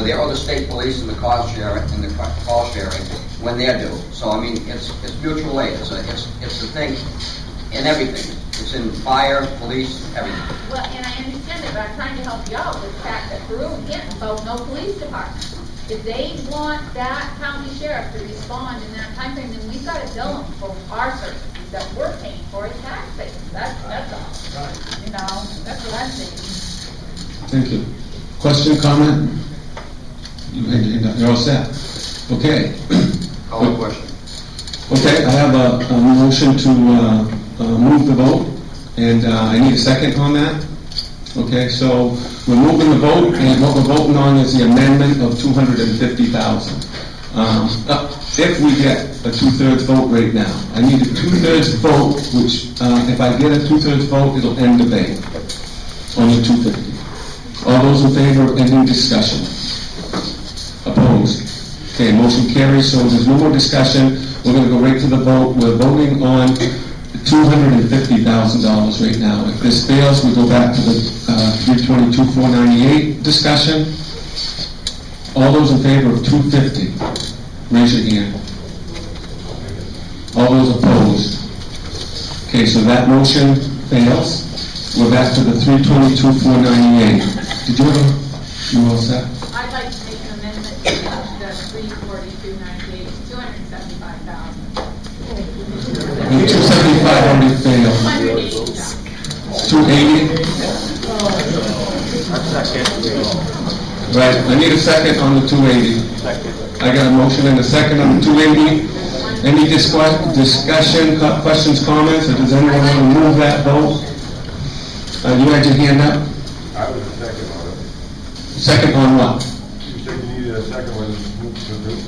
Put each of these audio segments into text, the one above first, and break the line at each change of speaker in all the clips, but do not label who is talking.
there or the state police and the cost sharing when they're due. So I mean, it's mutual aid. It's a thing in everything. It's in fire, police, everything.
Well, and I understand that, but I'm trying to help you out with the fact that Peru and Canton both no police department. If they want that county sheriff to respond in that time frame, then we've got to bill them for our services that we're paying for as taxpayers. That's all. You know, that's what I'm saying.
Thank you. Question, comment? You're all set. Okay.
Call the question.
Okay, I have a motion to move the vote, and I need a second on that. Okay, so we're moving the vote, and what we're voting on is the amendment of $250,000. If we get a 2/3 vote right now, I need a 2/3 vote, which if I get a 2/3 vote, it'll end debate on the 250. All those in favor of ending discussion? Opposed? Okay, motion carries, so there's no more discussion. We're going to go right to the vote. We're voting on $250,000 right now. If this fails, we go back to the 322,498 discussion. All those in favor of 250, raise your hand. All those opposed? Okay, so that motion fails. We're back to the 322,498. Did you ever? You all set?
I'd like to make an amendment to the 342,98, $275,000.
The 275 already failed. 280? Right, I need a second on the 280. I got a motion and a second on the 280. Any discussion, questions, comments, or does anyone want to move that vote? You had your hand up?
I was a second on it.
Second on what?
You said you needed a second one to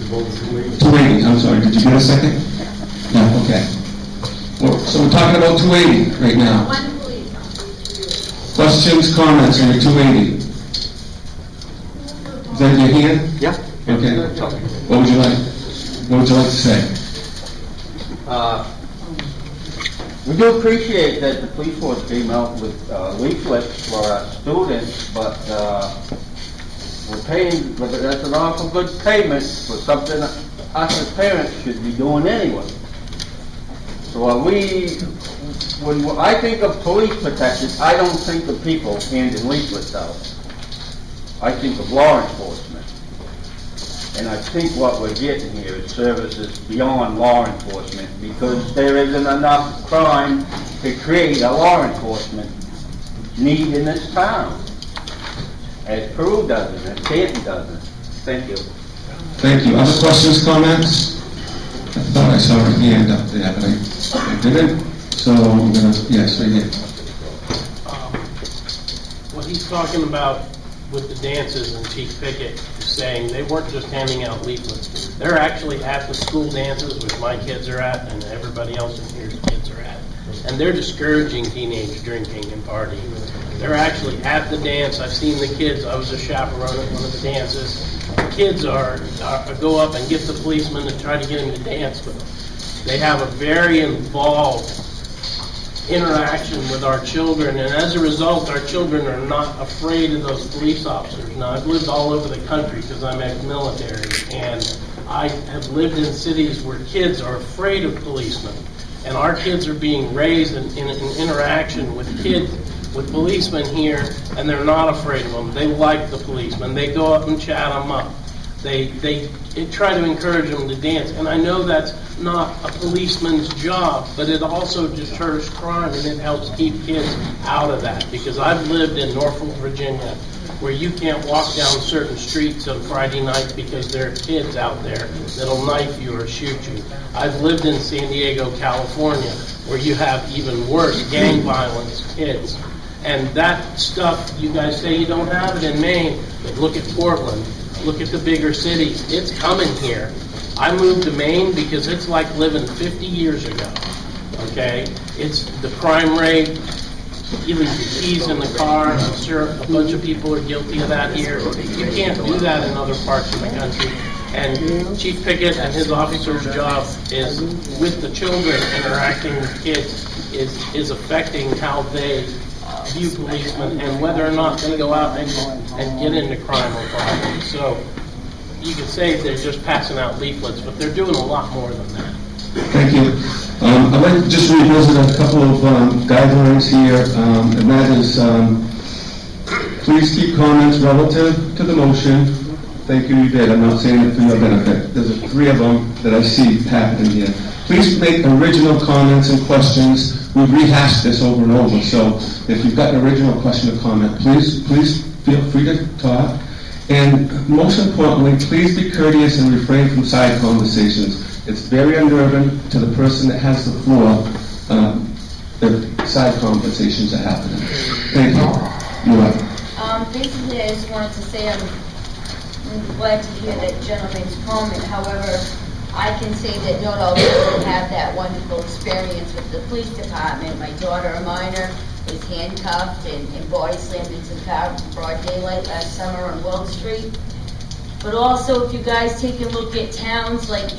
vote 280.
280, I'm sorry, did you get a second? No, okay. Well, so we're talking about 280 right now.
One police officer.
Questions, comments on the 280? Is that your hand?
Yeah.
Okay. What would you like? What would you like to say?
We do appreciate that the police force came out with leaflets for our students, but we're paying, but that's an awful good payment for something us as parents should be doing anyway. So when I think of police protection, I don't think of people handing leaflets out. I think of law enforcement. And I think what we're getting here is services beyond law enforcement, because there isn't enough crime to create a law enforcement need in this town, as Peru doesn't, as Canton doesn't. Thank you.
Thank you. Other questions, comments? I thought I saw a hand up there, but I didn't. So I'm going to, yes, right here.
What he's talking about with the dances and Chief Pickett is saying they weren't just handing out leaflets. They're actually at the school dances, which my kids are at, and everybody else in here's kids are at. And they're discouraging teenage drinking and partying. They're actually at the dance. I've seen the kids. I was a chaperone at one of the dances. The kids go up and get the policeman to try to get him to dance with them. They have a very involved interaction with our children, and as a result, our children are not afraid of those police officers. Now, I've lived all over the country because I'm ex-military, and I have lived in cities where kids are afraid of policemen, and our kids are being raised in interaction with policemen here, and they're not afraid of them. They like the policemen. They go up and chat them up. They try to encourage them to dance. And I know that's not a policeman's job, but it also deters crime, and it helps keep kids out of that. Because I've lived in Norfolk, Virginia, where you can't walk down certain streets on Friday night because there are kids out there that'll knife you or shoot you. I've lived in San Diego, California, where you have even worse gang violence, kids. And that stuff, you guys say you don't have it in Maine, but look at Portland. Look at the bigger cities. It's coming here. I moved to Maine because it's like living 50 years ago. Okay? It's the crime rate. You leave your keys in the car. I'm sure a bunch of people are guilty of that here. You can't do that in other parts of the country. And Chief Pickett and his officer's job is with the children interacting with kids is affecting how they view policemen and whether or not they go out and and get into crime or property. So you can say they're just passing out leaflets, but they're doing a lot more than that.
Thank you. I'd like to just revisit a couple of guidelines here, and that is, please keep comments relative to the motion. Thank you, you did. I'm not saying it for your benefit. There's 3 of them that I see happening here. Please make original comments and questions. We've rehashed this over and over, so if you've got an original question or comment, please feel free to talk. And most importantly, please be courteous and refrain from side conversations. It's very unnerving to the person that has the floor, the side conversations are happening. Thank you. You're welcome.
Basically, I just wanted to say I'm glad to hear that gentleman's comment. However, I can say that not all people have that wonderful experience with the police department. My daughter, a minor, was handcuffed and body slammed into the car in broad daylight last summer on Willow Street. But also, if you guys take a look at towns like,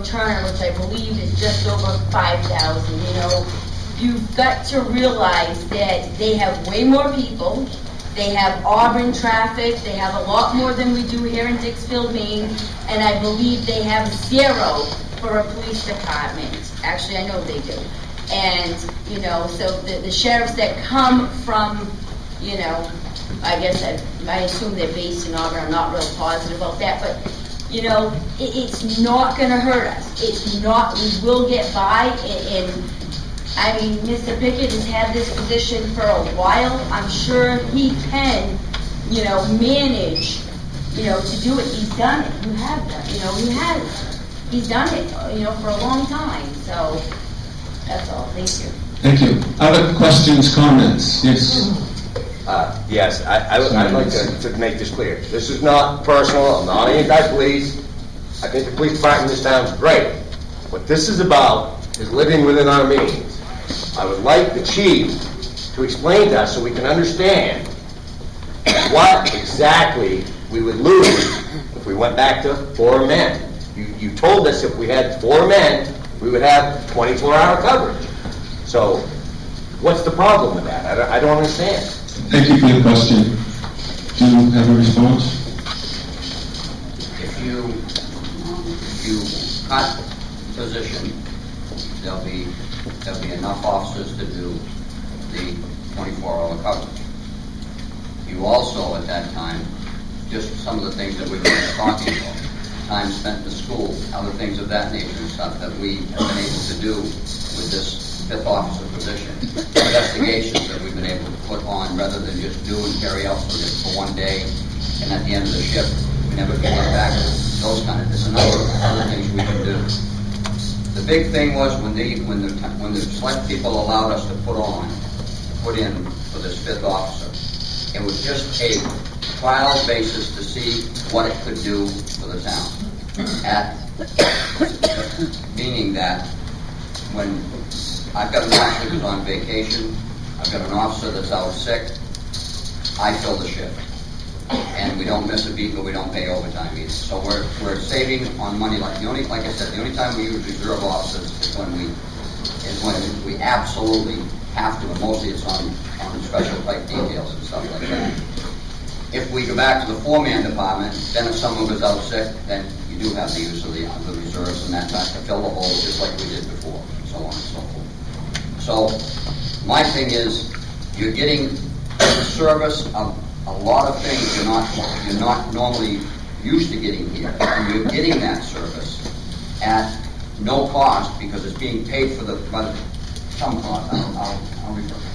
Turner, which I believe is just over 5,000, you've got to realize that they have way more people. They have Auburn traffic. They have a lot more than we do here in Dixfield, Maine. And I believe they have 0 for a police department. Actually, I know they do. And, so the sheriffs that come from, I guess I assume they're based in Auburn. I'm not real positive about that. But, it's not going to hurt us. It's not. We will get by. And I mean, Mr. Pickett has had this position for a while. I'm sure he can, manage, to do it. He's done it. You have done. He has. He's done it, for a long time. So that's all. Thank you.
Thank you. Other questions, comments? Yes.
Yes, I'd like to make this clear. This is not personal. I'm not anti-police. I think the police department in this town is great. What this is about is living within our means. I would like the chief to explain to us so we can understand what exactly we would lose if we went back to 4 men. You told us if we had 4 men, we would have 24-hour coverage. So what's the problem with that? I don't understand.
Thank you for your question. Do you have a response?
If you cut position, there'll be enough officers to do the 24-hour coverage. You also, at that time, just some of the things that we've been talking about, time spent in school, other things of that nature and stuff that we have been able to do with this 5th officer position, investigations that we've been able to put on rather than just do and carry out for one day, and at the end of the shift, we never get back. Those kind of, there's a number of other things we can do. The big thing was when the select people allowed us to put in for this 5th officer, it was just a trial basis to see what it could do for the town. Meaning that when I've got an officer who's on vacation, I've got an officer that's out sick, I fill the shift. And we don't miss a beat, but we don't pay overtime either. So we're saving on money. Like I said, the only time we use reserve officers is when we absolutely have to, and mostly it's on special type details and stuff like that. If we go back to the 4-man department, then if someone goes out sick, then you do have the use of the reserves and that type to fill the hole just like we did before, and so on and so forth. So my thing is, you're getting the service of a lot of things you're not normally used to getting here, and you're getting that service at no cost because it's being paid for by some cost.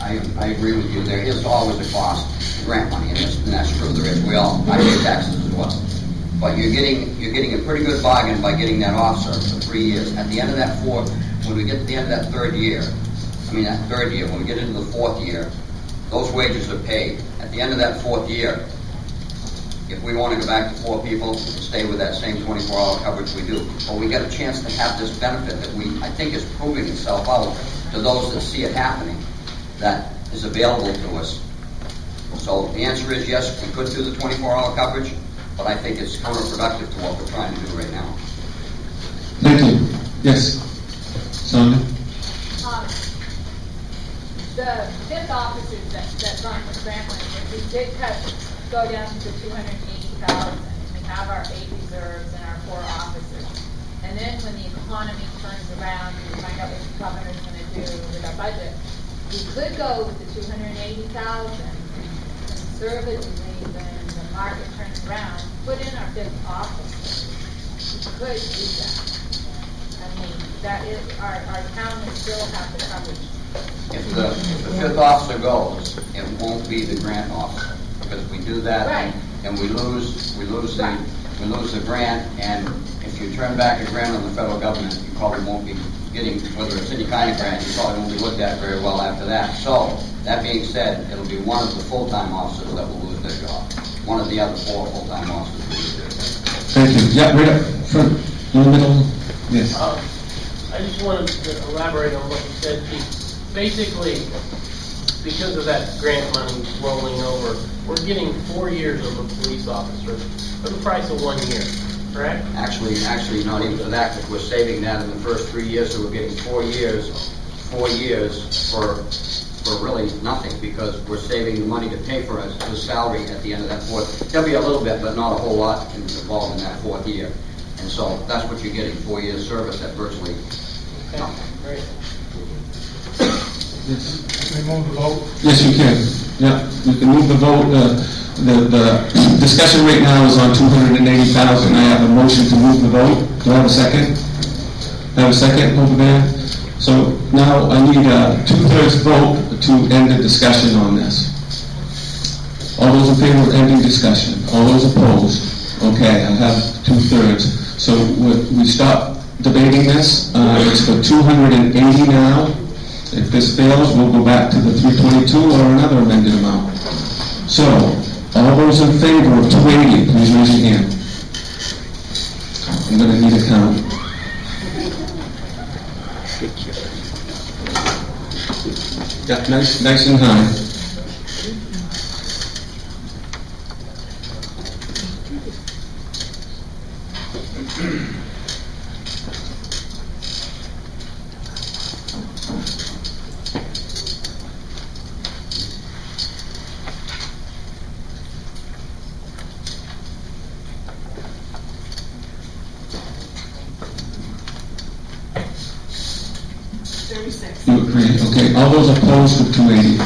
I agree with you. There is always a cost to grant money, and that's true. There is. I pay taxes as well. But you're getting a pretty good bargain by getting that officer for 3 years. At the end of that when we get to the end of that third year, when we get into the 4th year, those wages are paid. At the end of that 4th year, if we want to go back to 4 people and stay with that same 24-hour coverage we do, but we get a chance to have this benefit that I think is proving itself out to those that see it happening, that is available to us. So the answer is yes, we could do the 24-hour coverage, but I think it's counterproductive to what we're trying to do right now.
Thank you. Yes. Sonia?
The 5th officers that run for Franklin, if we did cut go down to the 280,000, and we have our 8 reserves and our 4 officers. And then when the economy turns around and we find out what the governor's gonna do with our budget, we could go with the 280,000, conservatively, when the market turns around, put in our 5th officer. We could do that. I mean, that is, our town will still have the coverage.
If the 5th officer goes, it won't be the grant officer, because we do that,
Right.
and we lose the grant, and if you turn back a grant on the federal government, you probably won't be getting, whether it's any kind of grant, you probably won't be looked at very well after that. So, that being said, it'll be one of the full-time officers that will lose their job. One of the other 4 full-time officers will lose their job.
Thank you. Yeah, right up front, in the middle. Yes.
I just wanted to elaborate on what you said, Chief. Basically, because of that grant money rolling over, we're getting 4 years of a police officer for the price of 1 year, correct?
Actually, not even for that, because we're saving that in the first 3 years, so we're getting 4 years for really nothing, because we're saving the money to pay for his salary at the end of that 4th. There'll be a little bit, but not a whole lot involved in that 4th year. And so that's what you're getting, 4 years service at virtually
Okay,
nothing.
great.
Yes.
We move the vote.
Yes, you can. Yeah, you can move the vote. The discussion right now is on 280,000. I have a motion to move the vote. Do I have a second? I have a second over there. So now I need a 2/3 vote to end the discussion on this. All those in favor of ending discussion? All those opposed? Okay, I have 2/3. So we stop debating this. It's for 280 now. If this fails, we'll go back to the 322 or another amended amount. So, all those in favor of 280, please raise your hand. I'm going to need a count. Yeah, nice and high. You agree? Okay, all those opposed to 280?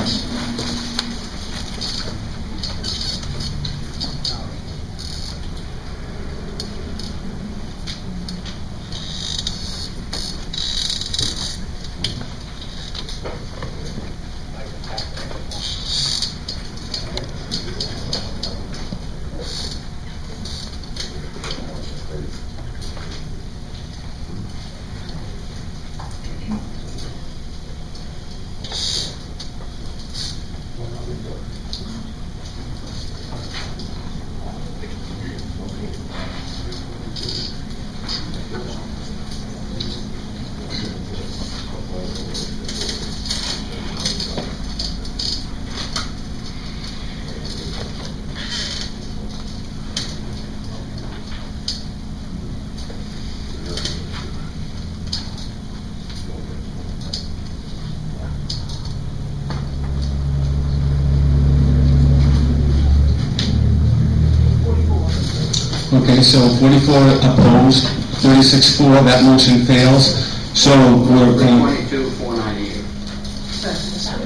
Okay, so 44 opposed, 36 for, that motion fails. So we're,
322, 498.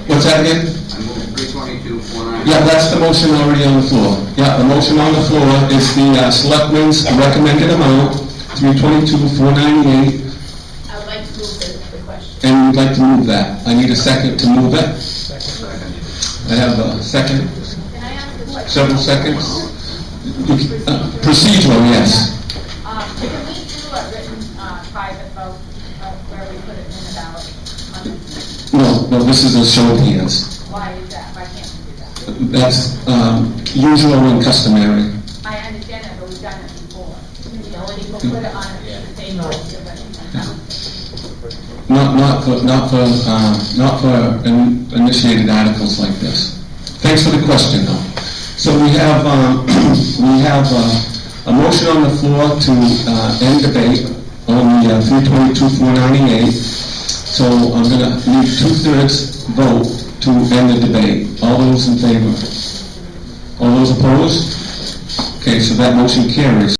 what's that again?
I moved 322, 498.
Yeah, that's the motion already on the floor. Yeah, the motion on the floor is the selectmen's recommended amount, 322, 498,
I would like to move the question.
and we'd like to move that. I need a second to move it. I have a second,
Can I ask the question?
several seconds. Procedural, yes.
Can we do a written, private vote where we put it in the ballot?
No, this is a show of hands.
Why is that? Why can't we do that?
That's usual and customary.
I understand that, but we've done it before. You know, when you put it on a piece of paper,
Not for initiated articles like this. Thanks for the question, though. So we have a motion on the floor to end debate on the 322-498. So I'm going to need 2/3 vote to end the debate. All those in favor? All those opposed? Okay, so that motion carries.